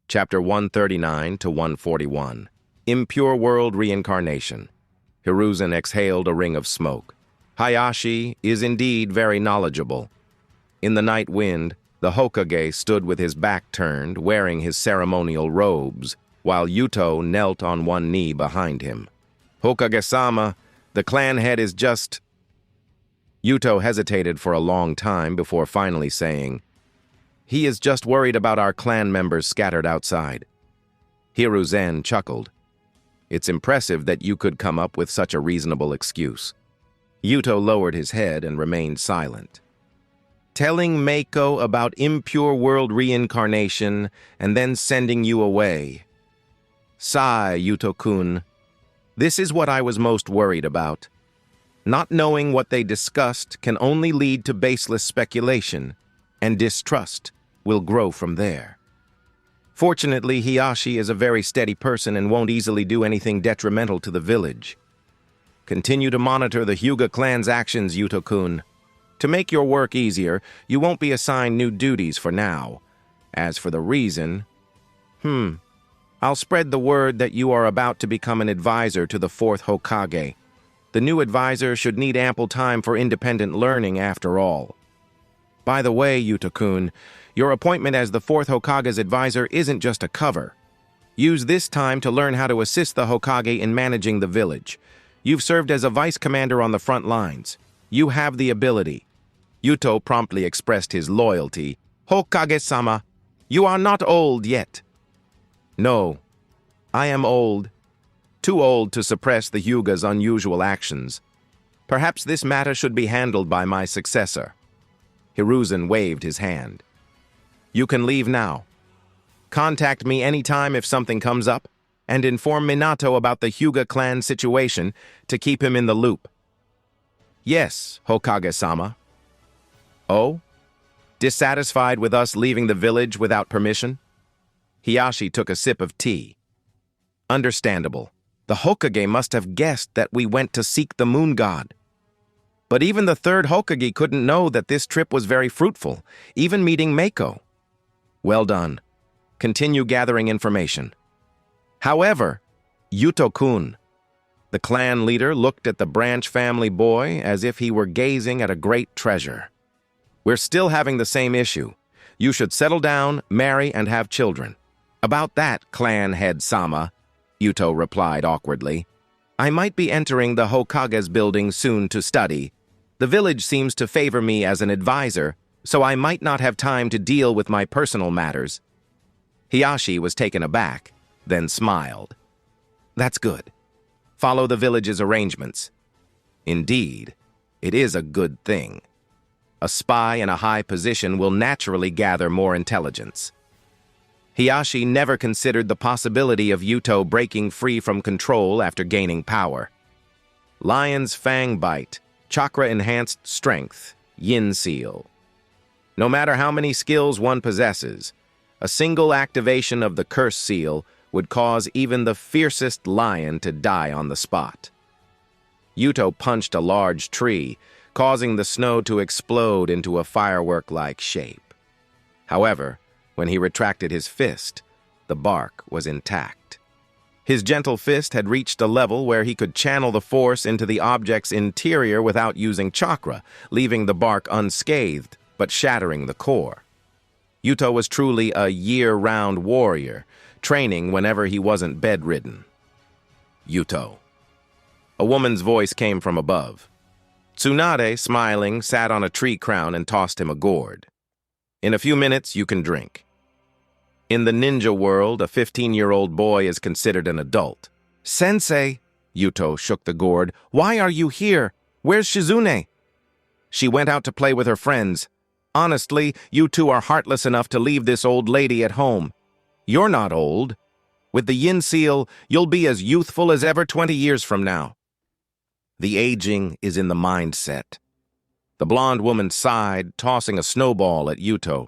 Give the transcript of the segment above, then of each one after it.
Chapter 139 to 141. Impure World Reincarnation. Hiruzen exhaled a ring of smoke. Hayashi is indeed very knowledgeable. In the night wind, the Hokage stood with his back turned, wearing his ceremonial robes, while Yuto knelt on one knee behind him. Hokage-sama, the clan head is just... Yuto hesitated for a long time before finally saying, "He is just worried about our clan members scattered outside." Hiruzen chuckled. "It's impressive that you could come up with such a reasonable excuse." Yuto lowered his head and remained silent. "Telling Mako about impure world reincarnation and then sending you away. Sigh, Yuto-kun. This is what I was most worried about. Not knowing what they discussed can only lead to baseless speculation, and distrust will grow from there. Fortunately, Hiyashi is a very steady person and won't easily do anything detrimental to the village. Continue to monitor the Hyuga clan's actions, Yuto-kun. To make your work easier, you won't be assigned new duties for now. As for the reason, I'll spread the word that you are about to become an advisor to the fourth Hokage. The new advisor should need ample time for independent learning after all. By the way, Yuto-kun, your appointment as the fourth Hokage's advisor isn't just a cover. Use this time to learn how to assist the Hokage in managing the village. You've served as a vice commander on the front lines. You have the ability." Yuto promptly expressed his loyalty. "Hokage-sama, you are not old yet." "No, I am old. Too old to suppress the Hyuga's unusual actions. Perhaps this matter should be handled by my successor." Hiruzen waved his hand. "You can leave now. Contact me anytime if something comes up, and inform Minato about the Hyuga clan situation to keep him in the loop." "Yes, Hokage-sama." "Oh? Dissatisfied with us leaving the village without permission?" Hiyashi took a sip of tea. "Understandable. The Hokage must have guessed that we went to seek the moon god. But even the third Hokage couldn't know that this trip was very fruitful, even meeting Mako." "Well done. Continue gathering information." "However, Yuto-kun," the clan leader looked at the branch family boy as if he were gazing at a great treasure. "We're still having the same issue. You should settle down, marry, and have children." "About that, clan head Sama," Yuto replied awkwardly. "I might be entering the Hokage's building soon to study. The village seems to favor me as an advisor, so I might not have time to deal with my personal matters." Hiyashi was taken aback, then smiled. "That's good. Follow the village's arrangements." "Indeed, it is a good thing. A spy in a high position will naturally gather more intelligence." Hiyashi never considered the possibility of Yuto breaking free from control after gaining power. Lion's Fang Bite, Chakra-enhanced strength, Yin Seal. No matter how many skills one possesses, a single activation of the Curse Seal would cause even the fiercest lion to die on the spot. Yuto punched a large tree, causing the snow to explode into a firework-like shape. However, when he retracted his fist, the bark was intact. His gentle fist had reached a level where he could channel the force into the object's interior without using chakra, leaving the bark unscathed, but shattering the core. Yuto was truly a year-round warrior, training whenever he wasn't bedridden. "Yuto." A woman's voice came from above. Tsunade, smiling, sat on a tree crown and tossed him a gourd. "In a few minutes, you can drink." In the ninja world, a 15-year-old boy is considered an adult. "Sensei," Yuto shook the gourd, "why are you here? Where's Shizune?" "She went out to play with her friends. Honestly, you two are heartless enough to leave this old lady at home. You're not old. With the Yin Seal, you'll be as youthful as ever 20 years from now." The aging is in the mindset. The blonde woman sighed, tossing a snowball at Yuto.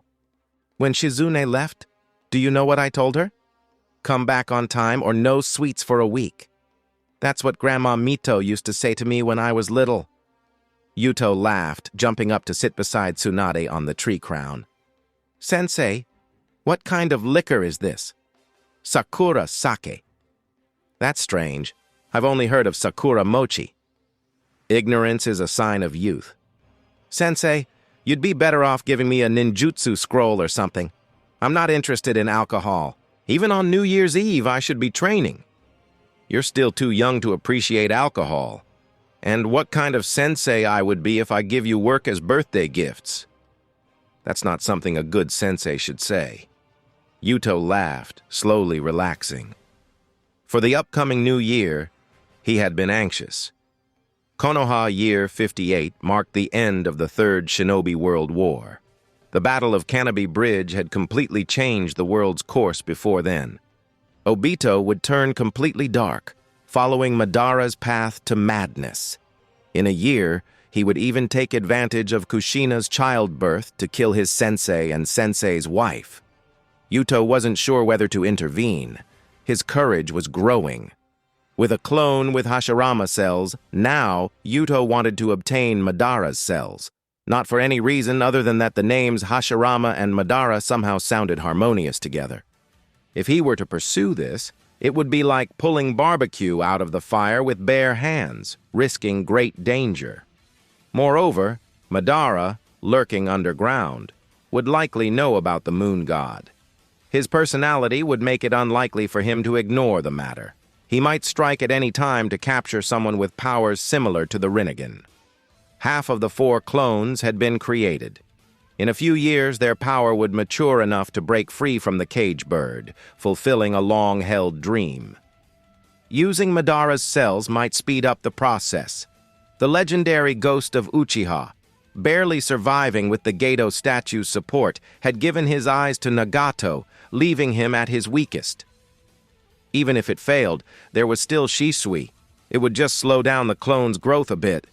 "When Shizune left, do you know what I told her? Come back on time or no sweets for a week. That's what Grandma Mito used to say to me when I was little." Yuto laughed, jumping up to sit beside Tsunade on the tree crown. "Sensei, what kind of liquor is this? Sakura sake. That's strange. I've only heard of Sakura mochi. Ignorance is a sign of youth. Sensei, you'd be better off giving me a ninjutsu scroll or something. I'm not interested in alcohol. Even on New Year's Eve, I should be training. You're still too young to appreciate alcohol. And what kind of sensei I would be if I give you work as birthday gifts? That's not something a good sensei should say. Yuto laughed, slowly relaxing. For the upcoming new year, he had been anxious. Konoha Year 58 marked the end of the Third Shinobi World War. The Battle of Kanobi Bridge had completely changed the world's course before then. Obito would turn completely dark, following Madara's path to madness. In a year, he would even take advantage of Kushina's childbirth to kill his sensei and sensei's wife. Yuto wasn't sure whether to intervene. His courage was growing. With a clone with Hashirama cells, now Yuto wanted to obtain Madara's cells, not for any reason other than that the names Hashirama and Madara somehow sounded harmonious together. If he were to pursue this, it would be like pulling barbecue out of the fire with bare hands, risking great danger. Moreover, Madara, lurking underground, would likely know about the moon god. His personality would make it unlikely for him to ignore the matter. He might strike at any time to capture someone with powers similar to the Rinnegan. Half of the 4 clones had been created. In a few years, their power would mature enough to break free from the cage bird, fulfilling a long-held dream. Using Madara's cells might speed up the process. The legendary ghost of Uchiha, barely surviving with the Gedo statue's support, had given his eyes to Nagato, leaving him at his weakest. Even if it failed, there was still Shisui. It would just slow down the clone's growth a bit.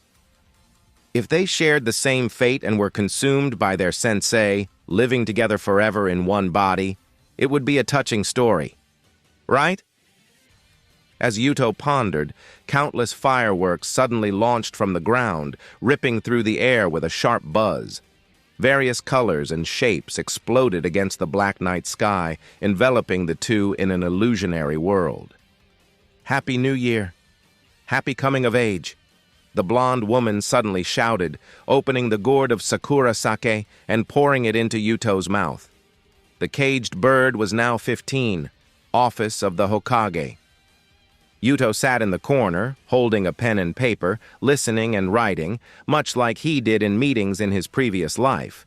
If they shared the same fate and were consumed by their sensei, living together forever in one body, it would be a touching story. Right? As Yuto pondered, countless fireworks suddenly launched from the ground, ripping through the air with a sharp buzz. Various colors and shapes exploded against the black night sky, enveloping the two in an illusionary world. Happy New Year! Happy coming of age! The blonde woman suddenly shouted, opening the gourd of Sakura sake and pouring it into Yuto's mouth. The caged bird was now 15, office of the Hokage. Yuto sat in the corner, holding a pen and paper, listening and writing, much like he did in meetings in his previous life.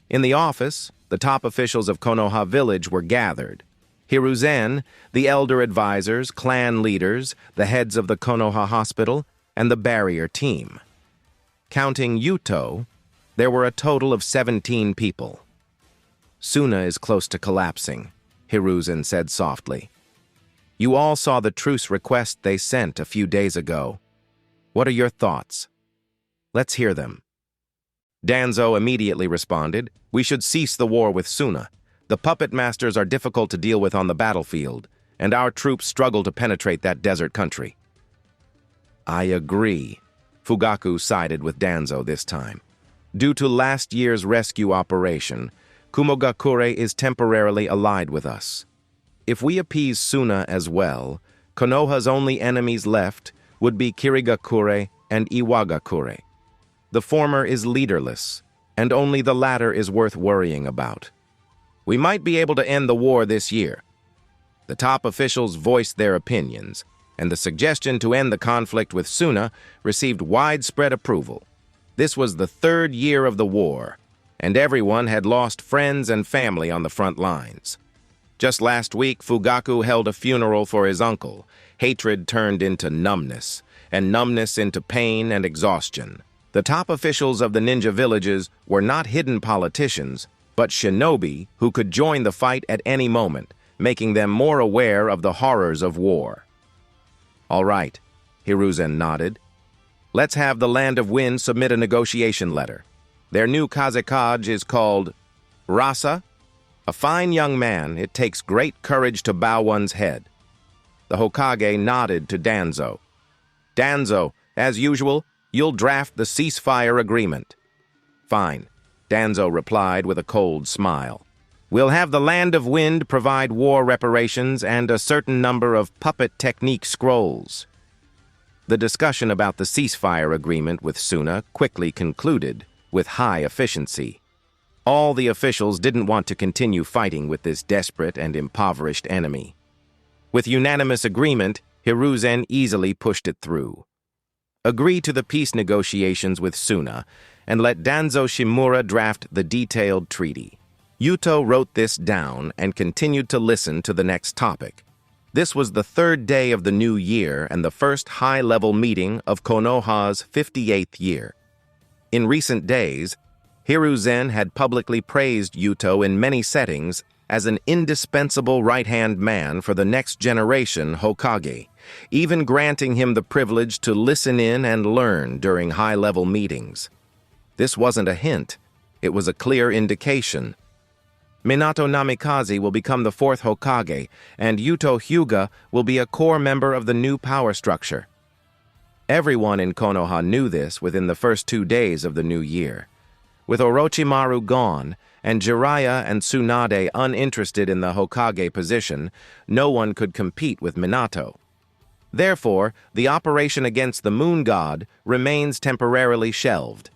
In the office, the top officials of Konoha village were gathered. Hiruzen, the elder advisors, clan leaders, the heads of the Konoha hospital, and the barrier team. Counting Yuto, there were a total of 17 people. Suna is close to collapsing, Hiruzen said softly. You all saw the truce request they sent a few days ago. What are your thoughts? Let's hear them. Danzo immediately responded, we should cease the war with Suna. The puppet masters are difficult to deal with on the battlefield, and our troops struggle to penetrate that desert country. I agree. Fugaku sided with Danzo this time. Due to last year's rescue operation, Kumogakure is temporarily allied with us. If we appease Suna as well, Konoha's only enemies left would be Kirigakure and Iwagakure. The former is leaderless, and only the latter is worth worrying about. We might be able to end the war this year. The top officials voiced their opinions, and the suggestion to end the conflict with Suna received widespread approval. This was the 3rd year of the war, and everyone had lost friends and family on the front lines. Just last week, Fugaku held a funeral for his uncle. Hatred turned into numbness, and numbness into pain and exhaustion. The top officials of the ninja villages were not hidden politicians, but shinobi who could join the fight at any moment, making them more aware of the horrors of war. All right, Hiruzen nodded. Let's have the Land of Wind submit a negotiation letter. Their new kazekage is called Rasa. A fine young man, it takes great courage to bow one's head. The Hokage nodded to Danzo. Danzo, as usual, you'll draft the ceasefire agreement. Fine, Danzo replied with a cold smile. We'll have the Land of Wind provide war reparations and a certain number of puppet technique scrolls. The discussion about the ceasefire agreement with Suna quickly concluded with high efficiency. All the officials didn't want to continue fighting with this desperate and impoverished enemy. With unanimous agreement, Hiruzen easily pushed it through. Agree to the peace negotiations with Suna and let Danzo Shimura draft the detailed treaty. Yuto wrote this down and continued to listen to the next topic. This was the third day of the new year and the first high-level meeting of Konoha's 58th year. In recent days, Hiruzen had publicly praised Yuto in many settings as an indispensable right-hand man for the next generation Hokage, even granting him the privilege to listen in and learn during high-level meetings. This wasn't a hint, it was a clear indication. Minato Namikaze will become the fourth Hokage, and Yuto Hyuga will be a core member of the new power structure. Everyone in Konoha knew this within the first 2 days of the new year. With Orochimaru gone, and Jiraiya and Tsunade uninterested in the Hokage position, no one could compete with Minato. Therefore, the operation against the Moon God remains temporarily shelved.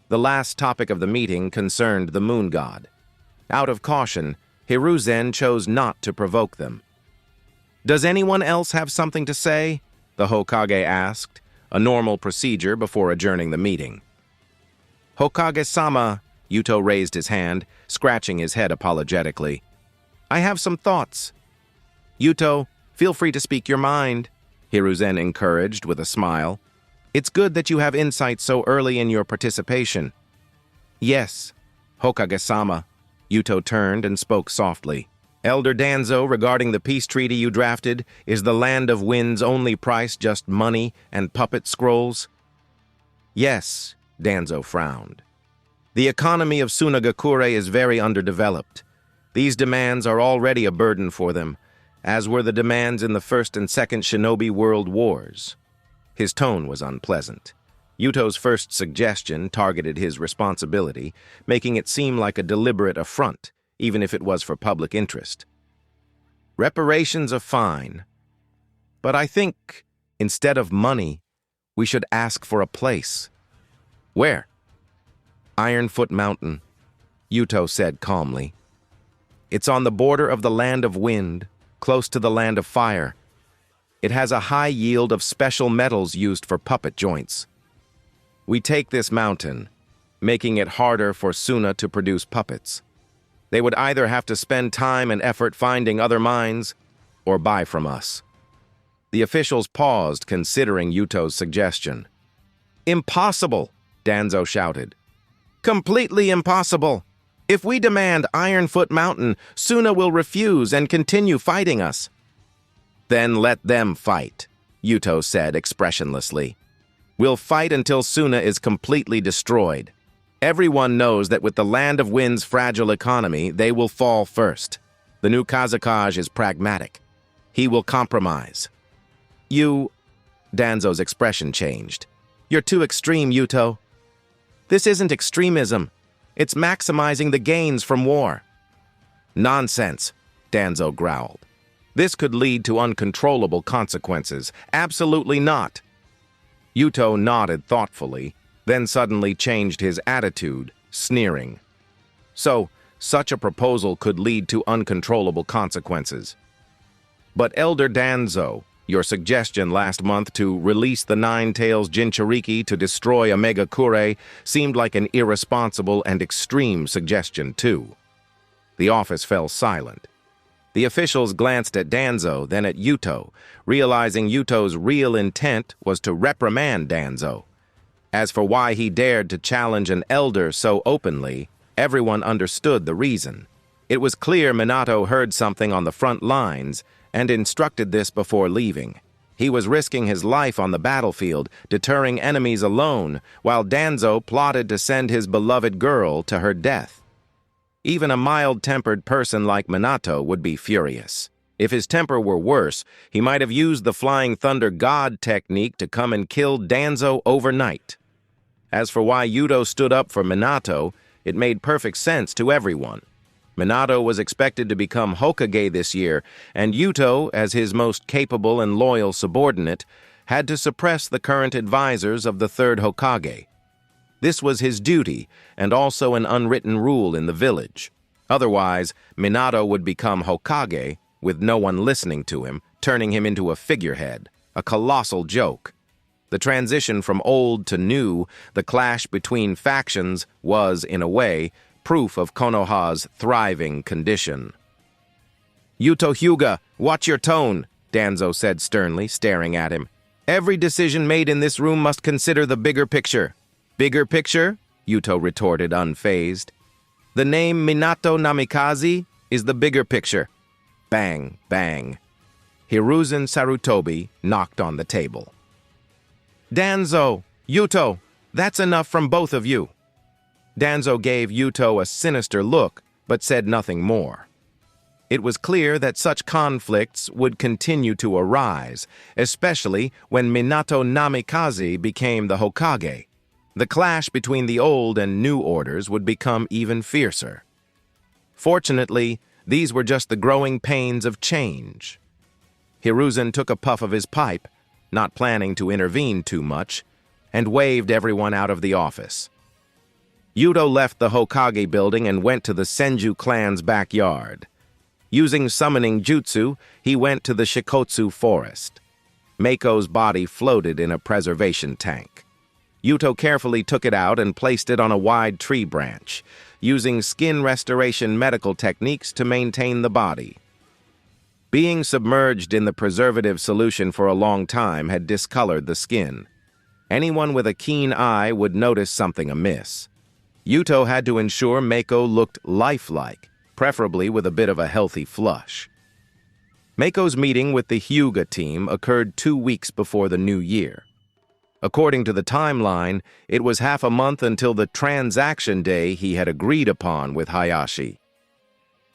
The last topic of the meeting concerned the Moon God. Out of caution, Hiruzen chose not to provoke them. "Does anyone else have something to say?" the Hokage asked, a normal procedure before adjourning the meeting. "Hokage-sama," Yuto raised his hand, scratching his head apologetically. "I have some thoughts." "Yuto, feel free to speak your mind," Hiruzen encouraged with a smile. "It's good that you have insight so early in your participation." "Yes, Hokage-sama." Yuto turned and spoke softly. "Elder Danzo, regarding the peace treaty you drafted, is the Land of Wind's only price just money and puppet scrolls?" "Yes," Danzo frowned. "The economy of Sunagakure is very underdeveloped. These demands are already a burden for them, as were the demands in the First and Second Shinobi World Wars." His tone was unpleasant. Yuto's first suggestion targeted his responsibility, making it seem like a deliberate affront, even if it was for public interest. "Reparations are fine, but I think, instead of money, we should ask for a place." "Where?" "Ironfoot Mountain," Yuto said calmly. "It's on the border of the Land of Wind, close to the Land of Fire. It has a high yield of special metals used for puppet joints. We take this mountain, making it harder for Suna to produce puppets. They would either have to spend time and effort finding other mines, or buy from us." The officials paused, considering Yuto's suggestion. "Impossible!" Danzo shouted. "Completely impossible! If we demand Ironfoot Mountain, Suna will refuse and continue fighting us." "Then let them fight," Yuto said expressionlessly. "We'll fight until Suna is completely destroyed. Everyone knows that with the Land of Wind's fragile economy, they will fall first. The new Kazakage is pragmatic. He will compromise." Danzo's expression changed. "You're too extreme, Yuto." "This isn't extremism. It's maximizing the gains from war." "Nonsense," Danzo growled. "This could lead to uncontrollable consequences. Absolutely not." Yuto nodded thoughtfully, then suddenly changed his attitude, sneering. "So, such a proposal could lead to uncontrollable consequences. But Elder Danzo, your suggestion last month to release the Nine-Tails Jinchuriki to destroy Omegakure seemed like an irresponsible and extreme suggestion, too." The office fell silent. The officials glanced at Danzo, then at Yuto, realizing Yuto's real intent was to reprimand Danzo. As for why he dared to challenge an elder so openly, everyone understood the reason. It was clear Minato heard something on the front lines and instructed this before leaving. He was risking his life on the battlefield, deterring enemies alone, while Danzo plotted to send his beloved girl to her death. Even a mild-tempered person like Minato would be furious. If his temper were worse, he might have used the Flying Thunder God technique to come and kill Danzo overnight. As for why Yuto stood up for Minato, it made perfect sense to everyone. Minato was expected to become Hokage this year, and Yuto, as his most capable and loyal subordinate, had to suppress the current advisors of the third Hokage. This was his duty, and also an unwritten rule in the village. Otherwise, Minato would become Hokage, with no one listening to him, turning him into a figurehead, a colossal joke. The transition from old to new, the clash between factions, was, in a way, proof of Konoha's thriving condition. "Yuto Hyuga, watch your tone," Danzo said sternly, staring at him. "Every decision made in this room must consider the bigger picture." "Bigger picture?" Yuto retorted, unfazed. "The name Minato Namikaze is the bigger picture." Bang, bang. Hiruzen Sarutobi knocked on the table. "Danzo, Yuto, that's enough from both of you." Danzo gave Yuto a sinister look, but said nothing more. It was clear that such conflicts would continue to arise, especially when Minato Namikaze became the Hokage. The clash between the old and new orders would become even fiercer. Fortunately, these were just the growing pains of change. Hiruzen took a puff of his pipe, not planning to intervene too much, and waved everyone out of the office. Yuto left the Hokage building and went to the Senju clan's backyard. Using summoning jutsu, he went to the Shikotsu forest. Mako's body floated in a preservation tank. Yuto carefully took it out and placed it on a wide tree branch, using skin restoration medical techniques to maintain the body. Being submerged in the preservative solution for a long time had discolored the skin. Anyone with a keen eye would notice something amiss. Yuto had to ensure Mako looked lifelike, preferably with a bit of a healthy flush. Mako's meeting with the Hyuga team occurred 2 weeks before the new year. According to the timeline, it was half a month until the transaction day he had agreed upon with Hayashi.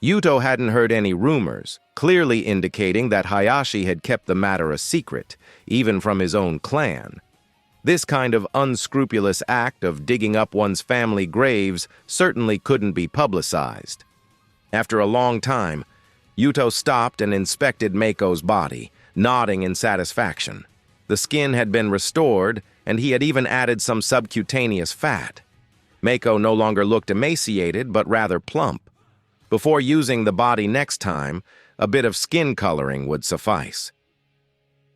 Yuto hadn't heard any rumors, clearly indicating that Hayashi had kept the matter a secret, even from his own clan. This kind of unscrupulous act of digging up one's family graves certainly couldn't be publicized. After a long time, Yuto stopped and inspected Mako's body, nodding in satisfaction. The skin had been restored, and he had even added some subcutaneous fat. Mako no longer looked emaciated, but rather plump. Before using the body next time, a bit of skin coloring would suffice.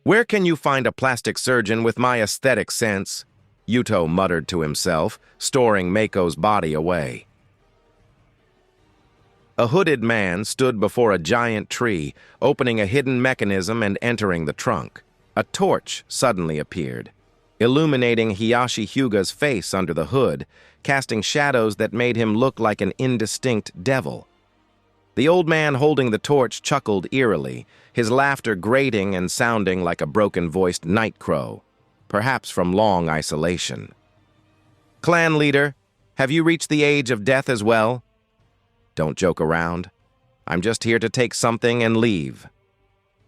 "Where can you find a plastic surgeon with my aesthetic sense?" Yuto muttered to himself, storing Mako's body away. A hooded man stood before a giant tree, opening a hidden mechanism and entering the trunk. A torch suddenly appeared, illuminating Hiyashi Hyuga's face under the hood, casting shadows that made him look like an indistinct devil. The old man holding the torch chuckled eerily, his laughter grating and sounding like a broken-voiced night crow, perhaps from long isolation. "Clan leader, have you reached the age of death as well?" "Don't joke around. I'm just here to take something and leave.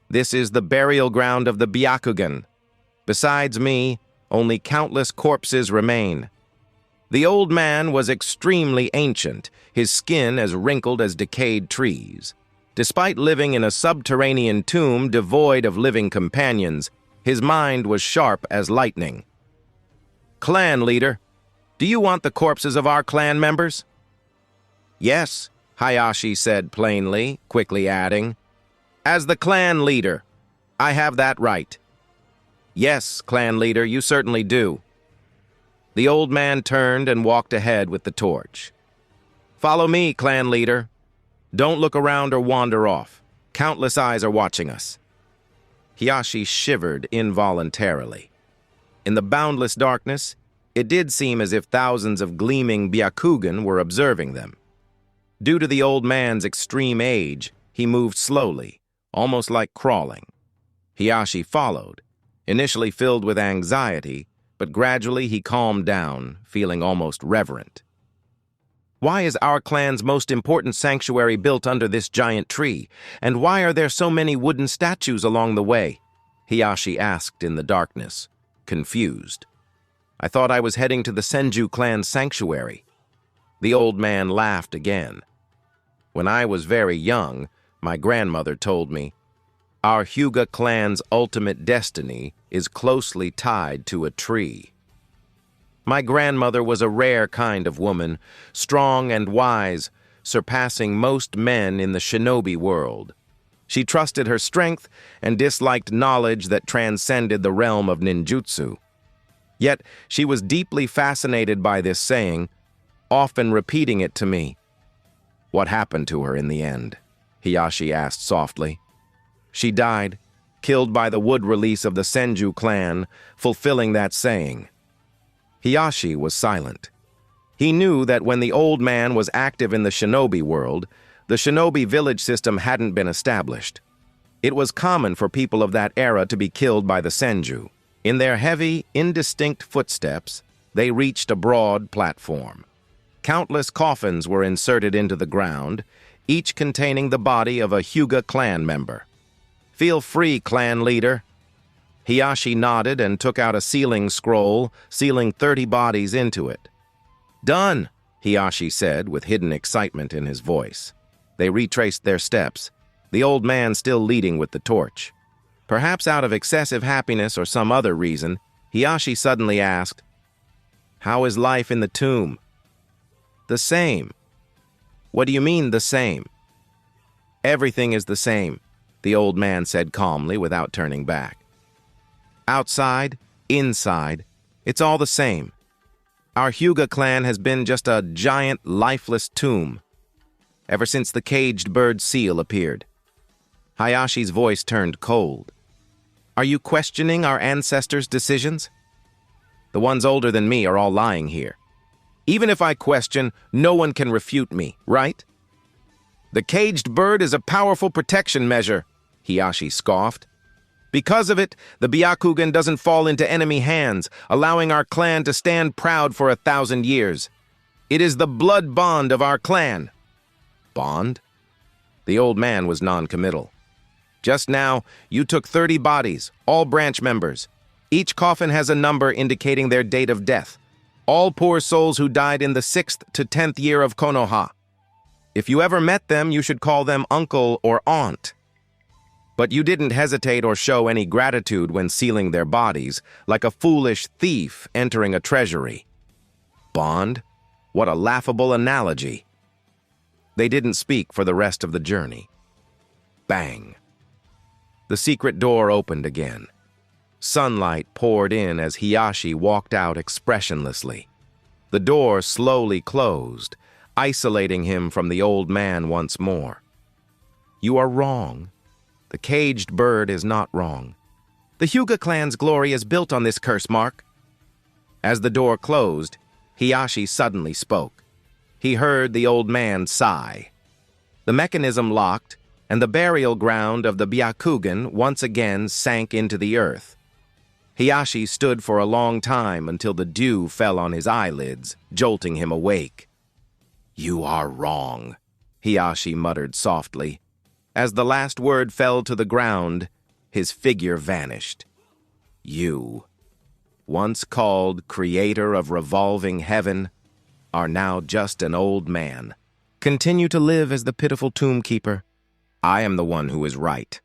This is the burial ground of the Byakugan. Besides me, only countless corpses remain." The old man was extremely ancient, his skin as wrinkled as decayed trees. Despite living in a subterranean tomb devoid of living companions, his mind was sharp as lightning. "Clan leader, do you want the corpses of our clan members?" "Yes," Hayashi said plainly, quickly adding, "As the clan leader, I have that right." "Yes, clan leader, you certainly do." The old man turned and walked ahead with the torch. "Follow me, clan leader. Don't look around or wander off. Countless eyes are watching us." Hiyashi shivered involuntarily. In the boundless darkness, it did seem as if thousands of gleaming Byakugan were observing them. Due to the old man's extreme age, he moved slowly, almost like crawling. Hiyashi followed, initially filled with anxiety, but gradually he calmed down, feeling almost reverent. "Why is our clan's most important sanctuary built under this giant tree? And why are there so many wooden statues along the way?" Hiyashi asked in the darkness, confused. "I thought I was heading to the Senju clan's sanctuary." The old man laughed again. When I was very young, my grandmother told me, "Our Hyuga clan's ultimate destiny is closely tied to a tree." My grandmother was a rare kind of woman, strong and wise, surpassing most men in the shinobi world. She trusted her strength and disliked knowledge that transcended the realm of ninjutsu. Yet she was deeply fascinated by this saying, often repeating it to me. "What happened to her in the end?" Hiyashi asked softly. "She died, killed by the wood release of the Senju clan, fulfilling that saying." Hiyashi was silent. He knew that when the old man was active in the shinobi world, the shinobi village system hadn't been established. It was common for people of that era to be killed by the Senju. In their heavy, indistinct footsteps, they reached a broad platform. Countless coffins were inserted into the ground, each containing the body of a Hyuga clan member. "Feel free, clan leader." Hiyashi nodded and took out a sealing scroll, sealing 30 bodies into it. "Done," Hiyashi said with hidden excitement in his voice. They retraced their steps, the old man still leading with the torch. Perhaps out of excessive happiness or some other reason, Hiyashi suddenly asked, "How is life in the tomb?" "The same." "What do you mean, the same?" "Everything is the same," the old man said calmly without turning back. "Outside, inside, it's all the same. Our Hyuga clan has been just a giant, lifeless tomb ever since the caged bird seal appeared." Hayashi's voice turned cold. "Are you questioning our ancestors' decisions? The ones older than me are all lying here. Even if I question, no one can refute me, right?" "The caged bird is a powerful protection measure," Hiyashi scoffed. "Because of it, the Byakugan doesn't fall into enemy hands, allowing our clan to stand proud for 1,000 years. It is the blood bond of our clan." "Bond?" The old man was non-committal. "Just now, you took 30 bodies, all branch members. Each coffin has a number indicating their date of death. All poor souls who died in the 6th to 10th year of Konoha. If you ever met them, you should call them uncle or aunt. But you didn't hesitate or show any gratitude when sealing their bodies, like a foolish thief entering a treasury." "Bond? What a laughable analogy." They didn't speak for the rest of the journey. Bang. The secret door opened again. Sunlight poured in as Hiyashi walked out expressionlessly. The door slowly closed, isolating him from the old man once more. "You are wrong. The caged bird is not wrong. The Hyuga clan's glory is built on this curse mark." As the door closed, Hiyashi suddenly spoke. He heard the old man sigh. The mechanism locked, and the burial ground of the Byakugan once again sank into the earth. Hiyashi stood for a long time until the dew fell on his eyelids, jolting him awake. "You are wrong," Hiyashi muttered softly. As the last word fell to the ground, his figure vanished. "You, once called creator of revolving heaven, are now just an old man. Continue to live as the pitiful tomb keeper. I am the one who is right."